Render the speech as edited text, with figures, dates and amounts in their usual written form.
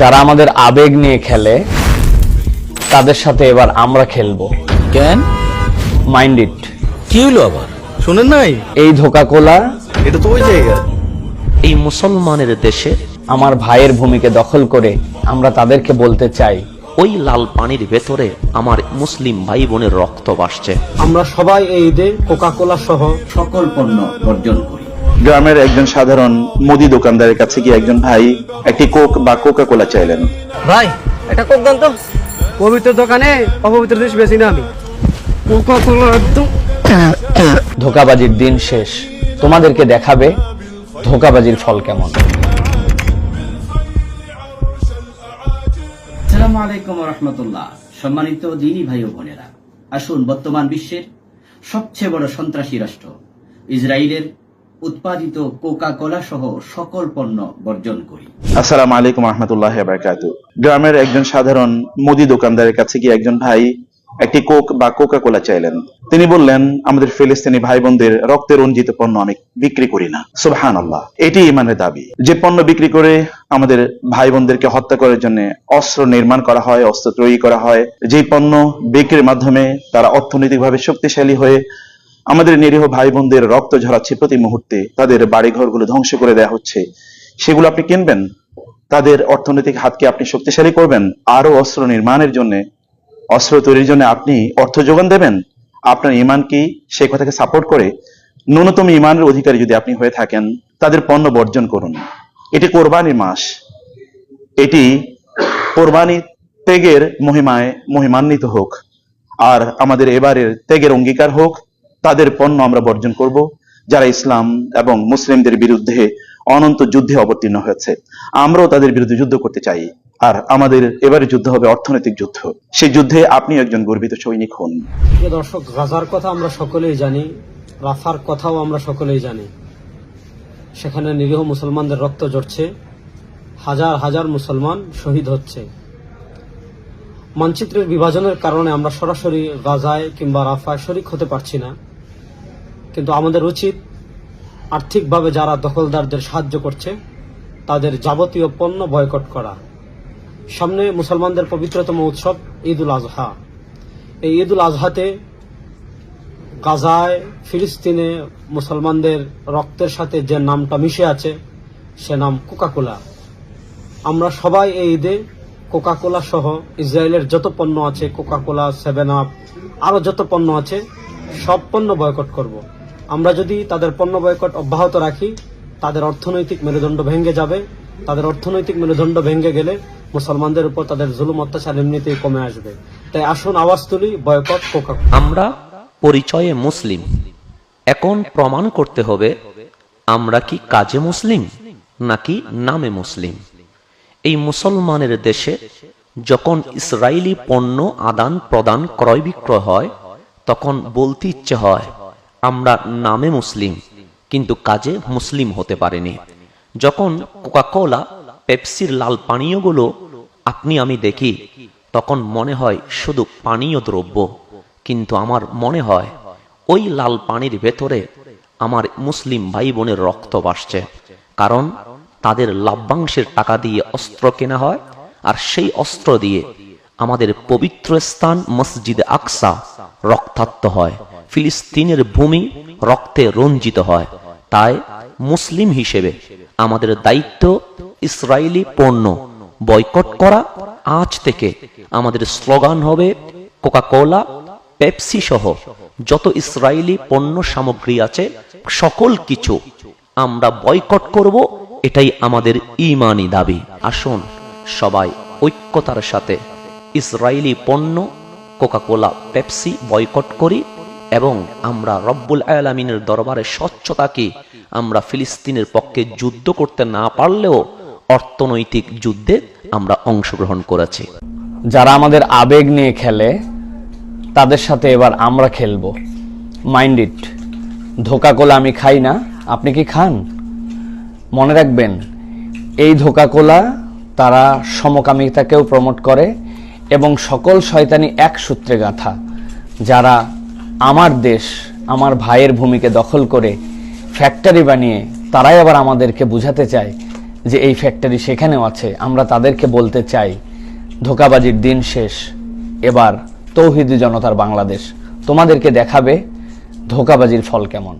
যারা আমাদের আবেগ নিয়ে খেলে তাদের সাথে এবার আমরা খেলবো। কেন? Mind it. কি হলো আবার? শুনেন নাই? এই ধোকা কোলা এটা তো ওই জায়গা। এই মুসলমানের দেশে আমার ভাইয়ের ভূমিকে দখল করে আমরা তাদেরকে বলতে চাই, ওই লাল পানির ভেতরে আমার মুসলিম ভাই বোনের রক্ত ভাসছে। আমরা সবাই এই ঈদে কোকা কোলা সহ সকল পণ্য বর্জন করি। গ্রামের একজন সাধারণ মুদি দোকানদারের কাছে গিয়ে একজন ভাই একটি কোক বা কোকা কোলা চাইলেন। ভাই এটা কোক দেন তো। পবিত্র দোকানে অপবিত্র জিনিস বেশি না আমি। কোকা কোলা একদম। ধোকাবাজির দিন শেষ, তোমাদেরকে দেখাবে ধোকাবাজির ফল কেমন। আসসালামু আলাইকুম ওয়া রাহমাতুল্লাহ। সম্মানিত দিনী ভাই ও বোনেরা, আসুন বর্তমান বিশ্বের সবচেয়ে বড় সন্ত্রাসী রাষ্ট্র ইসরায়েলের উৎপাদিত কোকা কোলা সহ সকল পণ্য বর্জন করি। আসসালামু আলাইকুম রহমতুল্লাহ বারাকাতুহু। গ্রামের একজন সাধারণ মুদি দোকানদারের কাছে গিয়ে একজন ভাই একটি কোক বা কোকা কোলা চাইলেন। তিনি বললেন, আমাদের ফিলিস্তিনি ভাই বোনদের রক্তে রঞ্জিত পণ্য আমি বিক্রি করি না। সুবহানাল্লাহ, এটি ইমানের দাবি। যে পণ্য বিক্রি করে আমাদের ভাই বোনদেরকে হত্যা করার জন্য অস্ত্র নির্মাণ করা হয়, অস্ত্র তৈরি করা হয়, যে পণ্য বিক্রির মাধ্যমে তারা অর্থনৈতিকভাবে শক্তিশালী হয়ে আমাদের নিরীহ ভাই বোনদের রক্ত ঝরাচ্ছে, প্রতি মুহূর্তে তাদের বাড়ি ঘরগুলো ধ্বংস করে দেওয়া হচ্ছে, সেগুলো আপনি কিনবেন? তাদের অর্থনৈতিক হাতকে আপনি শক্তিশালী করবেন? আরো অস্ত্র নির্মাণের জন্য, অস্ত্র তৈরির জন্য আপনি অর্থ যোগান দেবেন? আপনার ইমান কি সেই কথাকে সাপোর্ট করে? ন্যূনতম ইমানের অধিকারী যদি আপনি হয়ে থাকেন, তাদের পণ্য বর্জন করুন। এটি কোরবানির মাস, এটি কোরবানি ত্যাগের মহিমায় মহিমান্বিত হোক, আর আমাদের এবারের ত্যাগের অঙ্গীকার হোক। তাদের পণ্য আমরা বর্জন করব যারা ইসলাম এবং মুসলিমদের বিরুদ্ধে অনন্ত যুদ্ধে অবতীর্ণ হয়েছে। আমরাও তাদের বিরুদ্ধে যুদ্ধ করতে চাই, আর আমাদের এবারে যুদ্ধ হবে অর্থনৈতিক যুদ্ধ। সেই যুদ্ধে আপনি একজন গর্বিত সৈনিক হন। প্রিয় দর্শক, গাজার কথা আমরা সকলেই জানি, রাফার কথাও আমরা সকলেই জানি। সেখানে নিরীহ মুসলমানদের রক্ত ঝরছে, হাজার হাজার মুসলমান শহীদ হচ্ছে। মানচিত্রের বিভাজনের কারণে আমরা সরাসরি গাজায় কিংবা রাফায় শরিক হতে পারছি না, কিন্তু আমাদের উচিত আর্থিকভাবে যারা দখলদারদের সাহায্য করছে তাদের যাবতীয় পণ্য বয়কট করা। সামনে মুসলমানদের পবিত্রতম উৎসব ঈদ উল আজহা। এই ঈদ উল আজহাতে গাজায়, ফিলিস্তিনে মুসলমানদের রক্তের সাথে যে নামটা মিশে আছে সে নাম কোকা কোলা। আমরা সবাই এই ঈদে কোকা কোলা সহ ইসরায়েলের যত পণ্য আছে, কোকা কোলা, 7 আপ, আরো যত পণ্য আছে সব পণ্য বয়কট করব। আমরা যদি তাদের পণ্য বয়কট অব্যাহত রাখি, তাদের অর্থনৈতিক মেরুদণ্ড ভেঙে যাবে। তাদের অর্থনৈতিক মেরুদণ্ড ভেঙে গেলে মুসলমানদের উপর তাদের জুলুম অত্যাচার এমনিতেই কমে আসবে। তাই আসুন আওয়াজ তুলি, বয়কট কোকা কোলা। আমরা পরিচয়ে মুসলিম, এখন প্রমাণ করতে হবে আমরা কি কাজে মুসলিম নাকি নামে মুসলিম। এই মুসলমানের দেশে যখন ইসরায়েলি পণ্য আদান প্রদান, ক্রয় বিক্রয় হয়, তখন বলতে ইচ্ছে হয় আমরা নামে মুসলিম কিন্তু কাজে মুসলিম হতে পারিনি। যখন কোকা কোলা, পেপসির লাল পানীয়গুলো আপনি আমি দেখি, তখন মনে হয় শুধু পানীয় দ্রব্য, কিন্তু আমার মনে হয় ওই লাল পানির ভেতরে আমার মুসলিম ভাই বোনের রক্ত ভাসছে। কারণ তাদের লাভ্যাংশের টাকা দিয়ে অস্ত্র কেনা হয়, আর সেই অস্ত্র দিয়ে আমাদের পবিত্র স্থান মসজিদে আকসা রক্তাক্ত হয়, ফিলিস্তিনের ভূমি রক্তে রঞ্জিত হয়। তাই মুসলিম হিসেবে আমাদের দায়িত্ব ইসরায়েলি পণ্য বয়কট করা। আজ থেকে আমাদের স্লোগান হবে কোকা কোলা, পেপসি সহ যত ইসরায়েলি পণ্য সামগ্রী আছে সকল কিছু আমরা বয়কট করব। এটাই আমাদের ঈমানি দাবি। আসুন সবাই ঐক্যতার সাথে ইসরায়েলি পণ্য, কোকা কোলা, পেপসি বয়কট করি এবং আমরা রব্বুল আলামিনের দরবারে স্বচ্ছতা কি, আমরা ফিলিস্তিনের পক্ষে যুদ্ধ করতে না পারলেও অর্থনৈতিক যুদ্ধে আমরা অংশগ্রহণ করেছি। যারা আমাদের আবেগ নিয়ে খেলে তাদের সাথে এবার আমরা খেলবো। Mind it. ধোকা কোলা আমি খাই না, আপনি কি খান? মনে রাখবেন, এই ধোকা কোলা তারা সমকামিতাকেও প্রমোট করে এবং সকল শয়তানি এক সূত্রে গাঁথা। যারা আমার দেশ, আমার ভাইয়ের ভূমিকে দখল করে ফ্যাক্টরি বানিয়ে তারাই আবার আমাদেরকে বুঝাতে চায় যে এই ফ্যাক্টরি সেখানেও আছে, আমরা তাদেরকে বলতে চাই ধোঁকাবাজির দিন শেষ, এবার তৌহিদি জনতার বাংলাদেশ তোমাদেরকে দেখাবে ধোঁকাবাজির ফল কেমন।